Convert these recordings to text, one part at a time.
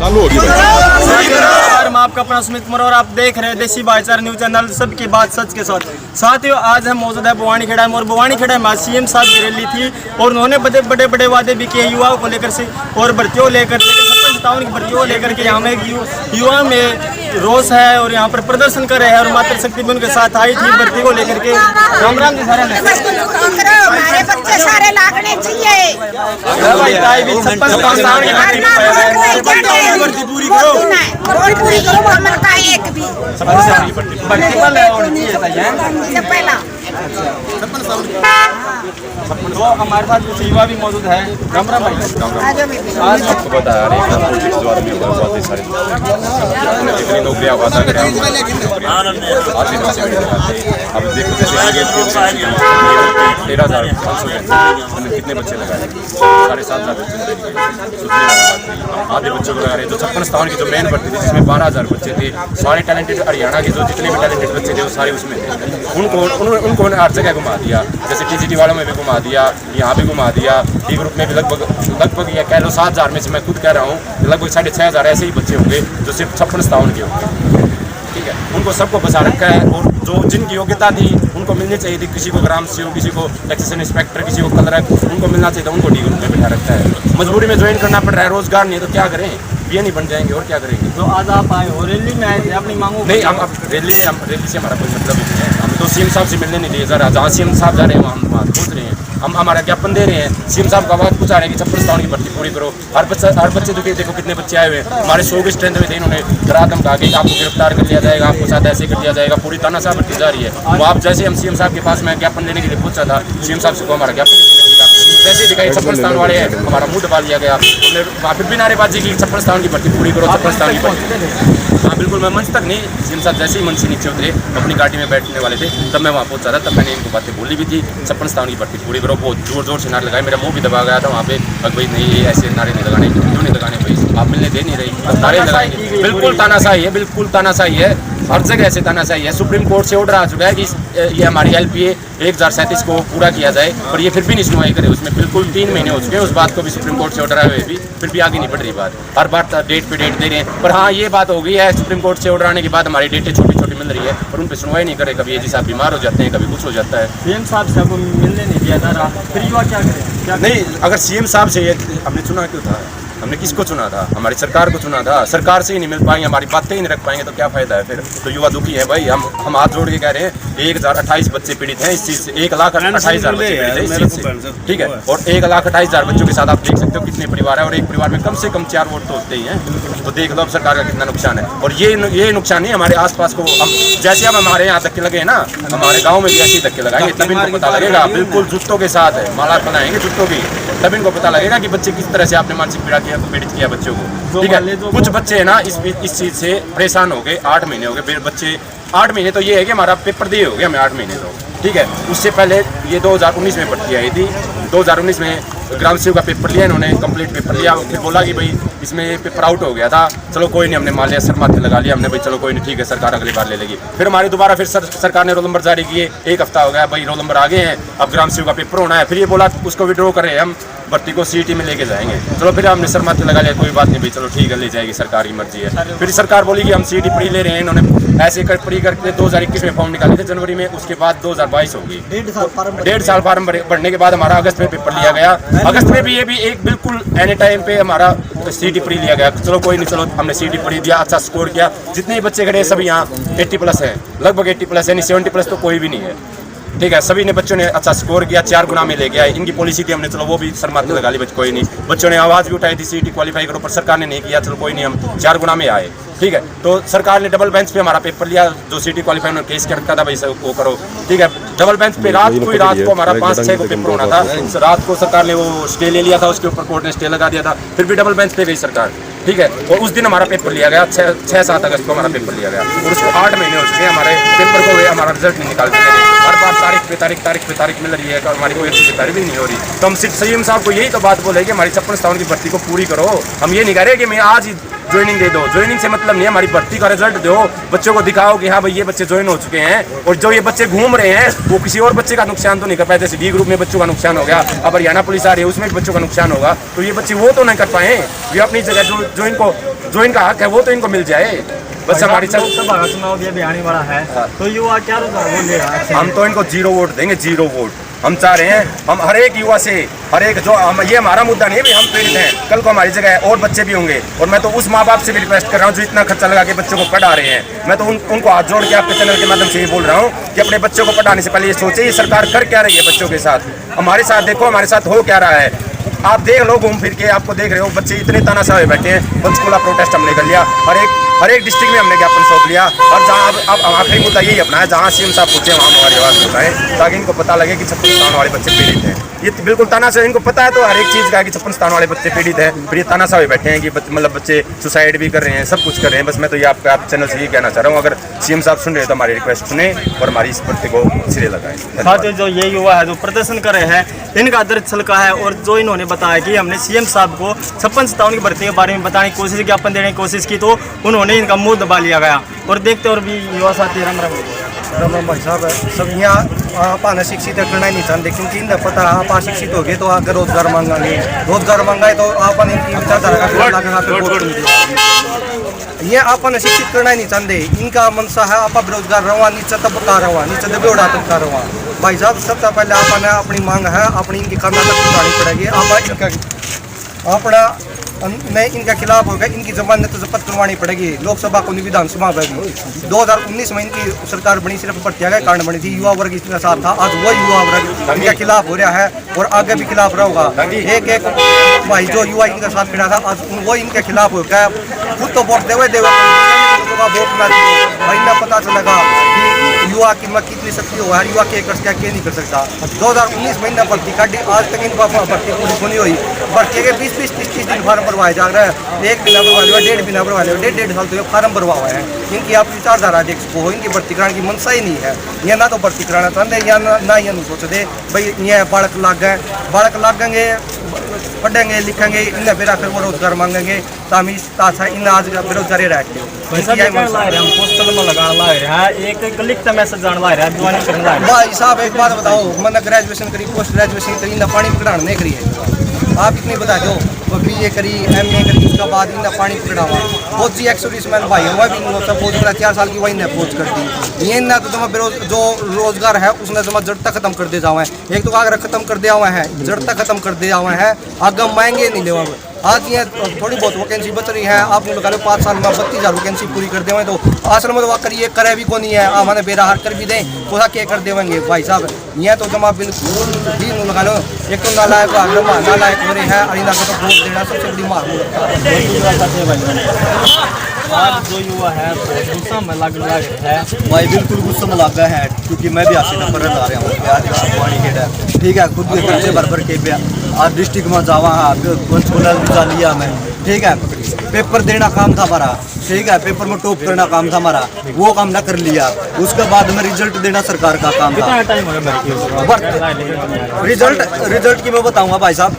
चालू होगी। मैं आपका अपना सुमित कुमार और आप देख रहे हैं देसी भाईचारा न्यूज चैनल, सबकी बात सच के साथ। साथियों, आज हम मौजूद है भवानी खेड़ा में और भवानी खेड़ा में सीएम साहब की रैली थी और उन्होंने बड़े बड़े वादे भी किए युवाओं को लेकर से और भर्तियों लेकर, लेकिन 57 की भर्तियों लेकर के यहाँ में युवा में रोष है और यहाँ पर प्रदर्शन कर रहे हैं और मातृ शक्ति भी उनके साथ आई थी भर्ती को लेकर के। राम राम जी सारे हमारे बच्चे सारे लागने चाहिए। पूरी करो पूरी करो हमन का एक भी पहला। तो हमारे साथ कुछ युवा भी मौजूद है। राम राम भाई। आज आपको बता रहे हैं बहुत सारी जितनी नौकरियां वादा करें अब देखो जैसे आगे 13,500 कितने बच्चे लगाए 7,500 बच्चे आधे बच्चों को लगा रहे। जो 56-57 की जो मेन भर्ती थी जिसमें 12,000 बच्चे थे, सारे टैलेंटेड हरियाणा के जो जितने भी टैलेंटेड बच्चे थे वो सारे उसमें थे। उनको हर जगह घुमा दिया, जैसे टीजीटी वालों में भी घुमा दिया, यहाँ भी घुमा दिया। डी ग्रुप में भी लगभग या कह लो 7,000 में से मैं खुद कह रहा हूँ लगभग 6,500 ऐसे ही बच्चे होंगे जो सिर्फ 56-57 के होंगे। ठीक है, उनको सबको बचा रखा है और जो जिनकी योग्यता थी उनको मिलनी चाहिए थी। किसी को ग्राम सेवक, किसी को एक्सेशन इंस्पेक्टर, किसी को क्लर्क, उनको मिलना चाहिए था, उनको डी ग्रुप में बिठा रखा है। मजबूरी में ज्वाइन करना पड़ रहा है, रोजगार नहीं है तो क्या करें, ये नहीं बन जाएंगे और क्या करेंगे। तो आज आप आए हो रैली में आए थे, अपनी मांगों नहीं, हम अब रैली से हमारा कोई मतलब नहीं है। हम तो सीएम साहब से मिलने नहीं दिए जरा, जहाँ सीएम साहब जा रहे हैं हम वहाँ पहुँच रहे हैं। हम हमारा ज्ञापन दे रहे हैं, सीएम साहब का आवाज़ पूछा रहे हैं कि 56-57 की भर्ती पूरी करो। हर बच्चे देखो कितने बच्चे आए हुए हैं। हमारे 100 की स्ट्रेंथ में थे, इन्होंने रात हम कहा कि आपको गिरफ्तार कर लिया जाएगा, आपको साथ ऐसे कर दिया जाएगा, पूरी तानाशाह भर्ती जा रही है। वो आप जैसे हम सीएम साहब के पास मैं ज्ञापन देने के लिए पूछा था, सीएम साहब से को हमारा ज्ञापन जैसे दिखाई 56-57 वाले हैं, हमारा मुंह दबा लिया गया। उन्होंने वहाँ फिर भी नारेबाजी की 56-57 की भर्ती पूरी करो, 56-57 की भर्ती। हाँ बिल्कुल, मैं मंच तक नहीं, सीएम साहब जैसे ही मंच से नीचे उतरे अपनी गाड़ी में बैठने वाले थे तब मैं वहाँ पहुँचा था। तब मैंने इनको बातें बोली भी थी 56-57 की भर्ती पूरी करो। बहुत जोर से नारे लगाए, मेरा मुँह भी दबा गया था वहाँ पे। भाई नहीं, ऐसे नारे नहीं लगाने, क्यों नहीं लगाने भाई, आप मिलने दे नहीं रही, नारे लगाएंगे। बिल्कुल तानाशाही है, बिल्कुल तानाशाही है, हर जगह ऐसे तानाशाही है। सुप्रीम कोर्ट से ऑर्डर आ चुका है कि ये हमारी LPA 1037 को पूरा किया जाए, पर ये फिर भी नहीं सुनवाई करे। उसमें बिल्कुल 3 महीने हो चुके हैं, उस बात को भी सुप्रीम कोर्ट से ऑर्डर आए हुए भी फिर भी आगे नहीं बढ़ रही बात। हर बार डेट पे डेट दे रहे हैं, पर हाँ ये बात हो गई है सुप्रीम कोर्ट से ऑर्डर आने के बाद हमारी डेटें छोटी मिल रही है और उन पर सुनवाई नहीं करे। कभी एजी साहब बीमार हो जाते हैं, कभी कुछ हो जाता है। सीएम साहब से मिलने नहीं दिया जा रहा, फिर युवा क्या करें? नहीं, अगर सीएम साहब से ये हमने चुना क्यों था, हमने किसको चुना था, हमारी सरकार को चुना था। सरकार से ही नहीं मिल पाएंगे, हमारी बातें ही नहीं रख पाएंगे तो क्या फायदा है फिर। तो युवा दुखी है भाई। हम हाथ जोड़ के कह रहे हैं 1028 बच्चे पीड़ित हैं इस चीज़ से, 1,28,000 बच्चे पीड़ित हैं इस चीज़ से। ठीक है, और 1,28,000 बच्चों के साथ आप देख सकते हो कितने परिवार है और एक परिवार में कम से कम 4 वोट तो होते ही हैं। तो देख लो अब सरकार का कितना नुकसान है। और ये नुकसान नहीं हमारे आसपास को, हम जैसे अब हमारे यहाँ धक्के लगे ना, हमारे गाँव में भी ऐसे ही धक्के लगाएंगे तब इनको पता लगेगा। बिल्कुल जुत्तों के साथ है, माला बनाएंगे जुत्तों की, तब इनको पता लगेगा कि बच्चे किस तरह से आपने मानसिक पीड़ित किया बच्चों को। ठीक है, कुछ बच्चे है ना इस चीज़ से परेशान हो गए, 8 महीने हो गए। फिर बच्चे 8 महीने तो ये है कि हमारा पेपर दिए हो गया हमें 8 महीने तो। ठीक है, उससे पहले ये 2019 में भर्ती आई थी। 2019 में ग्राम सेवक का पेपर लिया इन्होंने, कंप्लीट पेपर लिया। फिर बोला कि भाई इसमें पेपर आउट हो गया था, चलो कोई नहीं, हमने मान लिया, सर माथे लगा लिया हमने, भाई चलो कोई नहीं, ठीक है सरकार अगली बार ले लेगी। फिर हमारे दोबारा फिर सरकार ने रोल नंबर जारी किए, 1 हफ्ता हो गया भाई, रोल नंबर आ गए हैं, अब ग्राम सेवक का पेपर होना है। फिर ये बोला उसको विड्रॉ करें, हम भर्ती को CET में लेके जाएंगे। चलो फिर हमने सर माथे लगा लिया, कोई बात नहीं भाई, चलो ठीक है ले जाएगी, सरकार की मर्जी है। फिर सरकार बोली कि हम CET प्री ले रहे हैं। इन्होंने ऐसे प्री करके 2021 में फॉर्म निकाले थे जनवरी में, उसके बाद 2022 हो गई, 1.5 साल फार्म भरने के बाद हमारा अगस्त में पेपर लिया गया। अगस्त में भी ये भी एक बिल्कुल एनी टाइम पे हमारा CET प्री लिया गया। चलो कोई नहीं, चलो हमने CET प्री दिया, अच्छा स्कोर किया। जितने भी बच्चे खड़े सभी यहाँ 80+ है, लगभग 80+, यानी 70+ तो कोई भी नहीं है। ठीक है, सभी ने बच्चों ने अच्छा स्कोर किया, 4 गुना में ले गया। इनकी पॉलिसी थी, हमने चलो वो भी सर माथे लगा ली, बच्चे कोई नहीं। बच्चों ने आवाज़ भी उठाई थी CET क्वालिफाई करो, पर सरकार ने नहीं किया, चलो कोई नहीं, हम 4 गुना में आए। ठीक है, तो सरकार ने डबल बेंच पे हमारा पेपर लिया, जो CET क्वालिफाई उन्होंने केस कर रखा था भाई सर वो करो। ठीक है, डबल बेंच पे रात को हमारा 5-6 को पेपर होना था। रात को सरकार ने वो स्टे ले लिया था, उसके ऊपर कोर्ट ने स्टे लगा दिया था। फिर भी डबल बेंच पे गई सरकार। ठीक है, और उस दिन हमारा पेपर लिया गया, 6-7 अगस्त को हमारा पेपर लिया गया और उसको 8 महीने हो चुके हैं हमारे पेपर को, हमारा रिजल्ट नहीं निकाल के। बार तारीख पे तारीख मिल रही है, हमारी कोई अच्छी पैरवी नहीं हो रही। तो हम सिर्फ सीएम साहब को यही तो बात बोले कि हमारी 56 स्थानों की भर्ती को पूरी करो। हम ये नहीं कह रहे कि मैं आज ही ज्वाइनिंग दे दो, ज्वाइनिंग से मतलब नहीं है, हमारी भर्ती का रिजल्ट दो, बच्चों को दिखाओ कि हाँ भाई ये बच्चे ज्वाइन हो चुके हैं। और जो ये बच्चे घूम रहे हैं वो किसी और बच्चे का नुकसान तो नहीं कर पाए। जैसे बी ग्रुप में बच्चों का नुकसान हो गया, अब हरियाणा पुलिस आ रही है उसमें भी बच्चों का नुकसान होगा, तो ये बच्चे वो तो नहीं कर पाए। ये अपनी जगह जो ज्वाइन का हक है वो तो इनको मिल जाए। बस हमारी लोकसभा का चुनाव भी आने वाला है, तो युवा क्या बोले? हम तो इनको 0 वोट देंगे, 0 वोट। हम चाह रहे हैं हम हर एक युवा से, हर एक जो हम, ये हमारा मुद्दा नहीं है भी हम पीड़ित हैं, कल को हमारी जगह और बच्चे भी होंगे। और मैं तो उस माँ बाप से भी रिक्वेस्ट कर रहा हूँ जो इतना खर्चा लगा के बच्चों को पढ़ा रहे हैं। मैं तो उनको हाथ जोड़ के आपके चैनल के माध्यम से ये बोल रहा हूँ कि अपने बच्चों को पढ़ाने से पहले ये सोचे ये सरकार कर क्या रही है बच्चों के साथ। हमारे साथ देखो हमारे साथ हो क्या रहा है, आप देख लो घूम फिर के, आपको देख रहे हो बच्चे इतने तानाशाह हुए बैठे हैं। पंचकूला प्रोटेस्ट हमने कर लिया, हर एक डिस्ट्रिक्ट में हमने ज्ञापन सौंप लिया। और जहाँ अब आखिरी मुद्दा यही अपना है, जहाँ सीएम साहब पूछे वहाँ हमारी आवाज़ उठाएं ताकि इनको पता लगे कि 56 स्थान वाले बच्चे पीड़ित हैं। ये बिल्कुल तानाशाह, इनको पता है तो हर एक चीज़ का है कि 56 स्थान वाले बच्चे पीड़ित हैं, फिर ये तानाशाह हुए बैठे हैं कि मतलब बच्चे सुसाइड भी कर रहे हैं, सब कुछ कर रहे हैं। बस मैं तो ये आप चैनल से ये कहना चाह रहा हूँ, अगर सीएम साहब सुन रहे हैं तो हमारी रिक्वेस्ट सुने और हमारी इस भर्ती को सिरे लगाएं। साथियों, जो ये युवा है जो प्रदर्शन कर रहे हैं, इनका दर्द छलका है। और जो इन्होंने बताया कि हमने सीएम साहब को 56 स्थानों की भर्ती के बारे में बताने की कोशिश, ज्ञापन देने की कोशिश की, तो उन्होंने इनका मुंह दबा लिया गया। और देखते और भी युवा साथी राम भाई साहब सब यहाँ आप शिक्षित करना ही नहीं चाहते, क्योंकि इन्हें पता है आप अशिक्षित हो गए तो आकर रोजगार मांगेंगे, रोजगार मांगा तो आप इनकी विचारधारा ये आपने शिक्षित करना ही नहीं चाहते। इनका मनसा है आप बेरोजगार रहो, नीचे तबका रहो, नीचे दबेड़ा तबका रहो। भाई साहब सबसे पहले आपने अपनी मांग है अपनी इनकी खाना तक पहुँचानी पड़ेगी। आप अपना नहीं इनके खिलाफ होगा, इनकी जमानत जब्त करवानी पड़ेगी। लोकसभा को विधानसभा में भी 2019 में इनकी सरकार बनी, सिर्फ भर्तिया का कारण बनी थी, युवा वर्ग इसके साथ था। आज वही युवा वर्ग इनके खिलाफ हो रहा है और आगे भी खिलाफ रहेगा। एक एक भाई जो युवा इनके साथ खड़ा था आज वो इनके खिलाफ हो गया। खुद तो वोट देवे वोट ना भाई ना पता चलेगा कि युवा की मत कितनी शक्ति हो है, युवा क्या कर सकता क्या नहीं कर सकता। 2019 में इन्हें भर्ती काटी, आज तक इनका भर्ती पूरी नहीं हुई। भर्ती के 20-30 दिन फार्म भरवाए जा रहे हैं, 1 महीना भरवा लिया, 1.5 महीना भरवा लिया, 1.5 साल तो फार्म भरवा हुआ है। इनकी आप विचारधारा देख सको, इनकी भर्ती कराने की मनसा ही नहीं है। यह ना तो भर्ती कराना चाहते या ना ये नहीं सोचते भाई ये बालक लागेंगे पढ़ेंगे लिखेंगे, इन्हें फिर आकर वो रोजगार मांगेंगे ताशा इन आज बेरोजगारी रहते हैं। भाई साहब एक बात बताओ, मैंने ग्रेजुएशन करी, पोस्ट ग्रेजुएशन करी, ना पानी पकड़ाने नहीं करी है। आप इतनी बता दो, BA करी, MA करी, उसके बाद इन्हें पानी पकड़ावा। बहुत सी एक्सर्विसमैन भाई हुआ भी नहीं होता, फौज में 4 साल की वही ने फौज कर दी। ये ना तो तुम्हें जो रोजगार है उसने तुम्हें जड़ता खत्म कर दे जावा है। एक तो आगे खत्म कर दिया हुआ है, जड़ता खत्म कर दिया हुआ है, आगे महंगे नहीं लेवा। आज ये थोड़ी बहुत वैकेंसी बच रही है, आप लगा लो 5 साल में 32,000 वैकेंसी पूरी कर देवें तो आश्रम में तो वाकर ये करे भी को नहीं है, हमारे बेराहार कर भी दें तो क्या कर देवेंगे। भाई साहब ये तो जमा बिल्कुल भी लगा लो, एक तो नालायक नालायक हो रहे हैं और इनका तो वोट देना सबसे बड़ी मार आज जो युवा है तो गुस्सा में लग है भाई, बिल्कुल गुस्सा में लगा है, क्योंकि मैं भी आपसे नंबर आ रहा हूँ आज पानी के ठीक है, खुद के खर्चे भर के आज डिस्ट्रिक्ट में जावा पंचकूला लिया मैं, ठीक है। पेपर देना काम था हमारा, ठीक है, पेपर में टॉप करना काम था हमारा, वो काम ना कर लिया। उसके बाद में रिजल्ट देना सरकार का काम था। रिजल्ट की मैं बताऊंगा भाई साहब,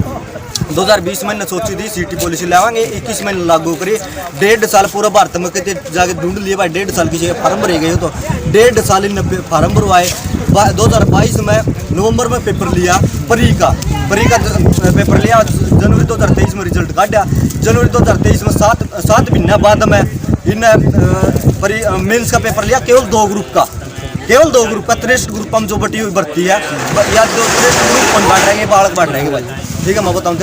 2020 में सोची थी सिटी पॉलिसी लावांगे, 21 में लागू करी, 1.5 साल पूरा भारत में कहते जाके ढूंढ लिए भाई, 1.5 साल की जगह फार्म भरे गए, तो 1.5 साल इन फार्म भरवाए। 2022 में नवंबर में पेपर लिया, परी का पेपर लिया, जनवरी 2023 में रिजल्ट काटा। जनवरी 2023 में 7 महीने बाद में इन मेंस का पेपर लिया, केवल 2 ग्रुप का, 63 ग्रुप हम जो बटी हुई भर्ती है या 63 ग्रुप कौन बांट रहेंगे, बालक बांट रहेंगे भाई, ठीक है। मैं बताऊँ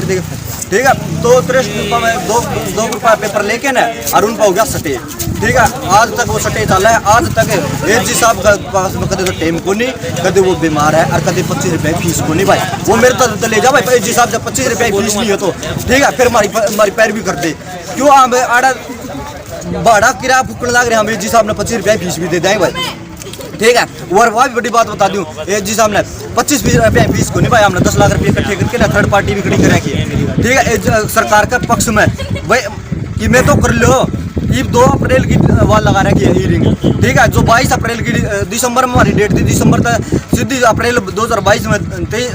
ठीक है, तो 63 ग्रुप में दो ग्रुप का पेपर लेके ना और उन पर हो गया सटे, ठीक है। आज तक वो सटे चला है, आज तक AG साहब के पास में कदे तो टाइम को नहीं, कदे वो बीमार है और कदे 25 रुपये फीस को नहीं भाई। वो मेरे तो ले जा भाई, AG साहब जब 25 रुपये फीस नहीं हो तो ठीक है, फिर हमारी पैरवी कर दे। क्यों हम आड़ा भाड़ा किराया फूकने लग रहे हैं, हम AG साहब ने 25 रुपये फीस भी दे देंगे भाई, ठीक है। और वह भी बड़ी बात बता दूं, AG साहब ने 25 रुपये फीस को नहीं भाई, हमने 10 लाख रुपये इकट्ठे करके ना थर्ड पार्टी भी खड़ी करेंगे, ठीक है। सरकार के पक्ष में भाई कि मैं तो कर लो, ये 2 अप्रैल की वाल लगा रखी है हीरिंग, ठीक है, जो 22 अप्रैल की दिसंबर में हमारी डेट थी, दिसंबर तक सीधी अप्रैल 2022 में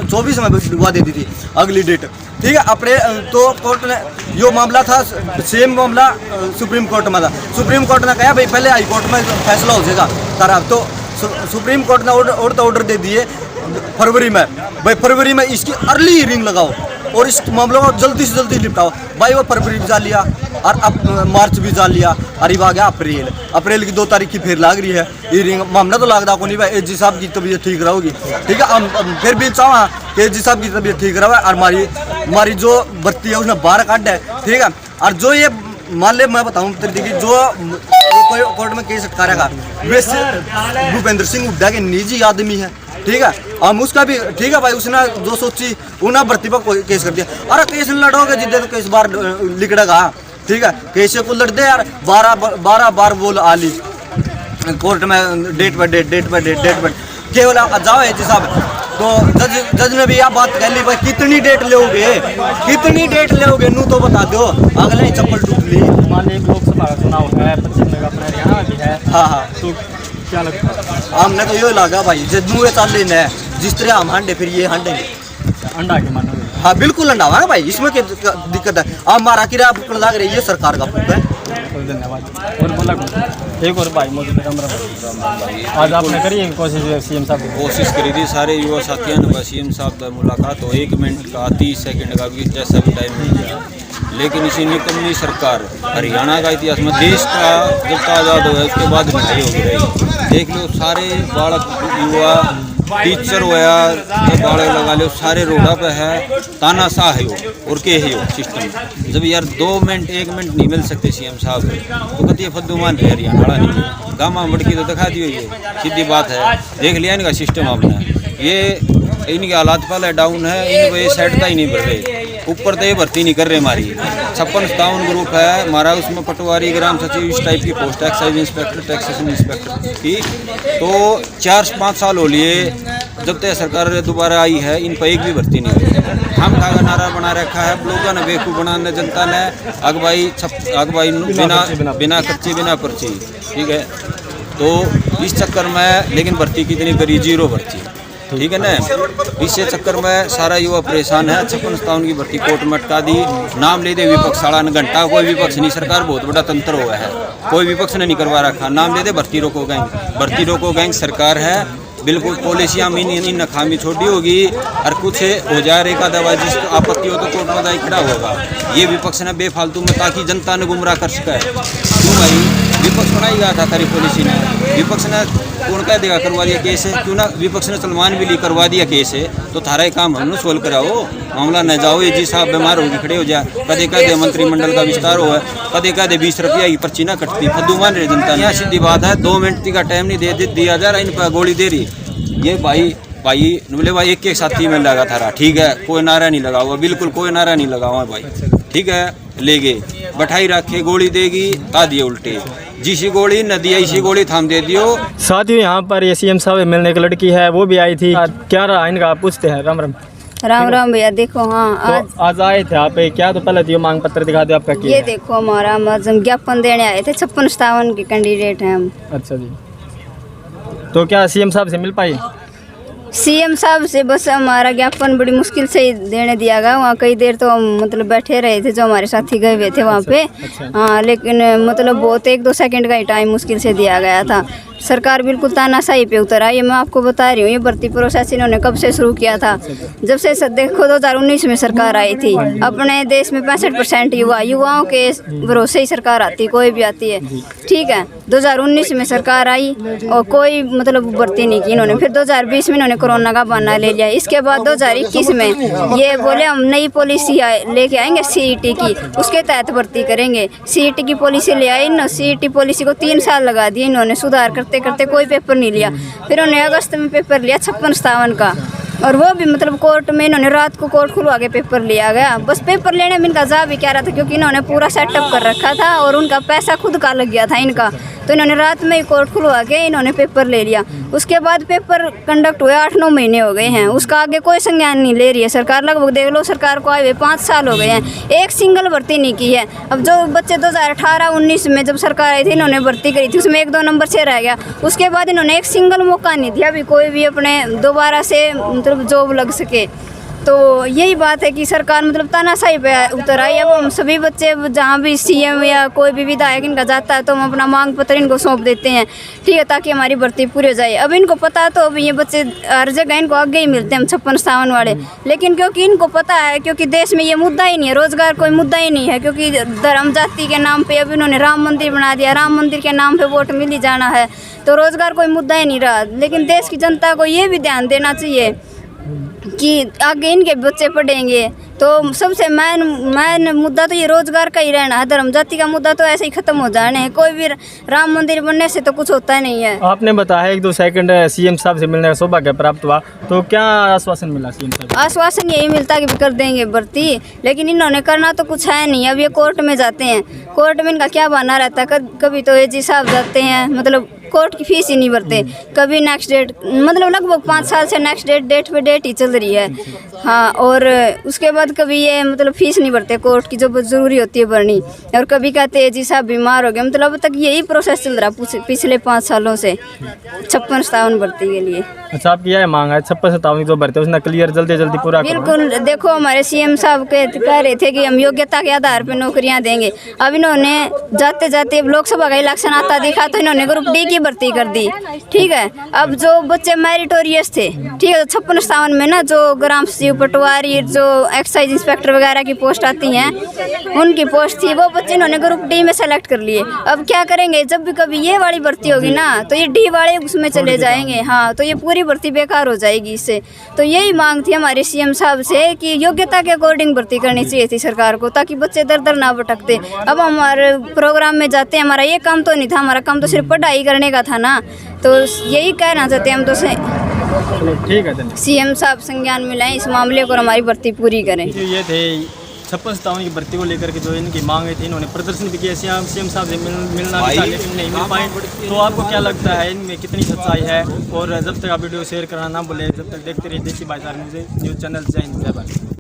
24 में बुआ दे दी थी अगली डेट, ठीक है। अप्रैल तो कोर्ट ने यो मामला था, सेम मामला सुप्रीम कोर्ट में था। सुप्रीम कोर्ट ने कहा भाई पहले हाई कोर्ट में फैसला हो जाएगा तारा, तो सुप्रीम कोर्ट ने ऑर्डर दे दिए फरवरी में, भाई फरवरी में इसकी अर्ली हीरिंग लगाओ और इस मामलों को जल्दी से जल्दी निपटाओ। भाई वो फरवरी भी जा लिया और अब मार्च भी जा लिया, अरे आ गया अप्रैल की 2 तारीख की फिर लाग रही है हीरिंग। मामला तो लागदा को नहीं भाई, एजी साहब की तबीयत ठीक रहोगी, ठीक है। हम फिर भी चाहा कि एजी साहब की तबीयत ठीक रहे और हमारी जो भर्ती है उसने बाहर काट है, ठीक है। और जो ये मान ले मैं बताऊँ देखिए, जो कोर्ट में केस करेगा वैसे भूपेंद्र सिंह हुड्डा के निजी आदमी है, ठीक है। हम उसका भी ठीक है भाई, उसने जो सोची उन्हें भर्ती पर केस कर दिया। अरे केस लड़ोगे जिद्दे तो केस बार लिखड़ेगा, ठीक है। केस को लड़ दे यार, 12 बार बोल आली कोर्ट में डेट पर डेट केवल जाओ है जी साहब। तो जज ने भी यह बात कह ली भाई कितनी डेट लोगे नू तो बता दो, अगले ही चप्पल टूट ली। मान लीजिए लोकसभा का चुनाव है, पश्चिम बंगाल अपना हरियाणा भी है, हाँ तो क्या लगता है? हमने तो ये लगा भाई जदू चाल लेना है, जिस तरह हम हांडे फिर ये हांडेंगे, अंडा के मानो। हाँ बिल्कुल अंडा हुआ भाई, इसमें क्या दिक्कत है। अब हमारा किराया फूकने लग रही है, सरकार का फूक है। धन्यवाद। और बोला एक और भाई मौजूद है, आज आपने करी है कोशिश सीएम साहब की? कोशिश करी थी सारे युवा साथियों ने, सीएम साहब का मुलाकात हो 1 मिनट का 30 सेकंड का भी जैसा भी टाइम मिल गया, लेकिन इसी निकम्मी सरकार हरियाणा का इतिहास में देश का जब आज़ाद हुआ उसके बाद लड़ाई हो गई। देख लो सारे बालक युवा टीचर होया बाड़े लगा लो सारे रोडा पे है, तानाशाह है वो और के है वो सिस्टम। जब यार 2 मिनट 1 मिनट नहीं मिल सकते सीएम साहब तो कतिए फद्दू मान रहे हरियाणा नहीं गामा मटकी तो दिखा दियो, ये सीधी बात है। देख लिया इनका सिस्टम आपने, ये इनके हालात पहले डाउन है, इनको ये सेट का ही नहीं भर रहे, ऊपर तो ये भर्ती नहीं कर रहे। हमारी 56-57 ग्रुप है हमारा, उसमें पटवारी ग्राम सचिव इस टाइप की post, excise inspector taxation inspector की। तो 4-5 साल हो लिए जब तक सरकार दोबारा आई है, इन पर एक भी भर्ती नहीं हुई। हम खागा नारा बना रखा है लोगों ने, बेवकूफ़ बनाने जनता ने, अगवाई बिना कच्ची बिना पर्ची, ठीक है। तो इस चक्कर में लेकिन भर्ती कितनी करी, 0 भर्ती, ठीक है ना। इसी चक्कर में सारा युवा परेशान है। 56-57 की भर्ती कोर्ट में अटका दी, नाम ले दे विपक्ष साड़ा घंटा, कोई विपक्ष नहीं, सरकार बहुत बड़ा तंत्र हुआ है, कोई विपक्ष ने नहीं करवा रखा। नाम ले दे भर्ती रोको गैंग सरकार है, बिल्कुल पॉलिसियाँ इन खामी छोटी होगी और कुछ हो जाए एक आधा बार जिसको आपत्ति हो तो कोर्ट में जाए खड़ा होगा। ये विपक्ष ने बेफालतू में ताकि जनता ने गुमराह कर सका है। क्यों भाई विपक्ष बनाई गया था तारी पॉलिसी ने, विपक्ष ने कौन कह देगा करवा दिया केस है, क्यों ना विपक्ष ने सलमान भी ली करवा दिया केस है, तो थारा काम हमने सोल्व कराओ, मामला न जाओ। ये जी साहब बीमार होगी खड़े हो जाए, कदे कह दे मंत्रिमंडल का विस्तार हो है, कदे कह दे 20 रुपया की पर्ची ना कटती, फद्दू मान रहे जनता। यहाँ सीधी बात है, 2 मिनट का टाइम नहीं दिया जा रहा, इन पर गोली दे रही। ये भाई बोले भाई एक साथी में लगा था, ठीक है, कोई नारा नहीं लगा हुआ, बिल्कुल कोई नारा नहीं लगा हुआ भाई, ठीक है। ले गए बैठाई रखे, गोली देगी ता दिए उल्टे, जिसी गोली न दिया इसी गोली थाम दे दियो। साथियों यहाँ पर ये सीएम साहब मिलने एक लड़की है, वो भी आई थी, क्या रहा इनका आप पूछते हैं। राम राम। राम राम भैया। देखो हाँ तो आज आए थे आप, क्या तो पहले दियो मांग पत्र दिखा दो आपका। ये देखो हमारा हम ज्ञापन देने आए थे, 56-57 के कैंडिडेट हैं हम। अच्छा जी, तो क्या सीएम साहब से मिल पाई? सीएम साहब से बस हमारा ज्ञापन बड़ी मुश्किल से देने दिया गया। वहाँ कई देर तो हम मतलब बैठे रहे थे, जो हमारे साथी गए हुए थे वहाँ पे। हाँ लेकिन मतलब बहुत 1-2 सेकंड का ही टाइम मुश्किल से दिया गया था। सरकार बिल्कुल तानाशाही पे उतर आई है। मैं आपको बता रही हूँ, ये भर्ती प्रोसेस इन्होंने कब से शुरू किया था, जब से देखो 2019 में सरकार आई थी। अपने देश में 65% युवाओं के भरोसे ही सरकार आती, कोई भी आती है, ठीक है। 2019 में सरकार आई और कोई मतलब भर्ती नहीं की इन्होंने। फिर 2020 में इन्होंने कोरोना का बहाना ले लिया। इसके बाद 2021 में ये बोले हम नई पॉलिसी लेके आएंगे CET की, उसके तहत भर्ती करेंगे। CET की पॉलिसी ले आई ना, CET पॉलिसी को 3 साल लगा दिए इन्होंने, सुधार करते करते कोई पेपर नहीं लिया। फिर उन्होंने अगस्त में पेपर लिया 56-57 का, और वो भी मतलब कोर्ट में इन्होंने रात को कोर्ट खुलवा के पेपर लिया गया। बस पेपर लेने में इनका जा भी क्या रहा था, क्योंकि इन्होंने पूरा सेटअप कर रखा था और उनका पैसा खुद का लग गया था इनका। तो इन्होंने रात में ही कोर्ट खुलवा के इन्होंने पेपर ले लिया। उसके बाद पेपर कंडक्ट हुए 8-9 महीने हो गए हैं, उसका आगे कोई संज्ञान नहीं ले रही है सरकार। लगभग देख लो सरकार को आए हुए 5 साल हो गए हैं, एक सिंगल भर्ती नहीं की है। अब जो बच्चे 2018-19 में जब सरकार आई थी इन्होंने भर्ती करी थी, उसमें 1-2 नंबर से रह गया। उसके बाद इन्होंने एक सिंगल मौका नहीं दिया भी कोई भी अपने दोबारा से मतलब जॉब लग सके। तो यही बात है कि सरकार मतलब तानाशाही पे उतर आई। अब हम सभी बच्चे जहाँ भी सीएम या कोई भी विधायक इनका जाता है तो हम अपना मांग पत्र इनको सौंप देते हैं, ठीक है, ताकि हमारी भर्ती पूरी हो जाए। अब इनको पता है तो अब ये बच्चे हर जगह इनको आगे ही मिलते हैं, हम 56-57 वाले। लेकिन क्योंकि इनको पता है, क्योंकि देश में ये मुद्दा ही नहीं है, रोजगार कोई मुद्दा ही नहीं है, क्योंकि धर्म जाति के नाम पे अब इन्होंने राम मंदिर बना दिया, राम मंदिर के नाम पे वोट मिल ही जाना है, तो रोजगार कोई मुद्दा ही नहीं रहा। लेकिन देश की जनता को ये भी ध्यान देना चाहिए कि आगे इनके बच्चे पढ़ेंगे तो सबसे मेन मुद्दा तो ये रोजगार का ही रहना है। धर्म जाति का मुद्दा तो ऐसे ही खत्म हो जाने हैं, कोई भी राम मंदिर बनने से तो कुछ होता नहीं है। आपने बताया 1-2 सेकंड सीएम साहब से मिलने का सौभाग्य प्राप्त हुआ, तो क्या आश्वासन मिला सीएम साहब? आश्वासन यही मिलता कि कर देंगे भर्ती, लेकिन इन्होंने करना तो कुछ है नहीं। अब ये कोर्ट में जाते हैं, कोर्ट में इनका क्या बहाना रहता है, कभी तो एजी साहब जाते हैं, मतलब कोर्ट की फीस ही नहीं भरते, कभी नेक्स्ट डेट, मतलब लगभग 5 साल से नेक्स्ट डेट पे डेट ही चल रही है। हाँ, और उसके बाद कभी ये मतलब फीस नहीं भरते कोर्ट की जो ज़रूरी होती है भरनी, और कभी कहते हैं जी साहब बीमार हो गए। मतलब अब तक यही प्रोसेस चल रहा पिछले 5 सालों से 56-57 भर्ती के लिए। अच्छा, आपकी यह मांग है 56-57 जो भर्ती है उसने क्लियर जल्दी पूरा करो। बिल्कुल, देखो हमारे सीएम साहब कह रहे थे कि हम योग्यता के आधार पर नौकरियां देंगे। अब इन्होंने जाते जाते लोकसभा का इलेक्शन आता दिखा तो इन्होंने ग्रुप डी की भर्ती कर दी, ठीक है। अब जो बच्चे मेरिटोरियस थे, ठीक है, 56-57 में ना जो ग्राम सचिव, पटवारी, जो एक्साइज इंस्पेक्टर वगैरह की पोस्ट आती हैं उनकी पोस्ट थी, वो बच्चे इन्होंने ग्रुप डी में सेलेक्ट कर लिए। अब क्या करेंगे, जब भी कभी ये वाली भर्ती होगी ना तो ये डी वाले उसमें चले जाएंगे। हाँ, तो ये पूरी भर्ती बेकार हो जाएगी इससे। तो यही मांग थी हमारे सीएम साहब से कि योग्यता के अकॉर्डिंग भर्ती करनी चाहिए थी सरकार को, ताकि बच्चे दर दर ना भटकते। अब हमारे प्रोग्राम में जाते हैं, हमारा ये काम तो नहीं था, हमारा काम तो सिर्फ पढ़ाई करने का था ना, तो यही कहना चाहते हैं हम तो ठीक है, सीएम साहब संज्ञान मिलाएं इस मामले को और हमारी भर्ती पूरी करें। ये थे 56-57 की भर्ती को लेकर के जो इनकी मांगे थी, इन्होंने प्रदर्शन भी किया, सीएम साहब से मिलना भी था लेकिन नहीं मिल पाए। तो आपको क्या लगता है इनमें कितनी सच्चाई है? और जब तक आप वीडियो शेयर करना ना भूलें, जब तक देखते रहिए देसी भाईचारा न्यूज़ चैनल। जय हिंद, जय भारत।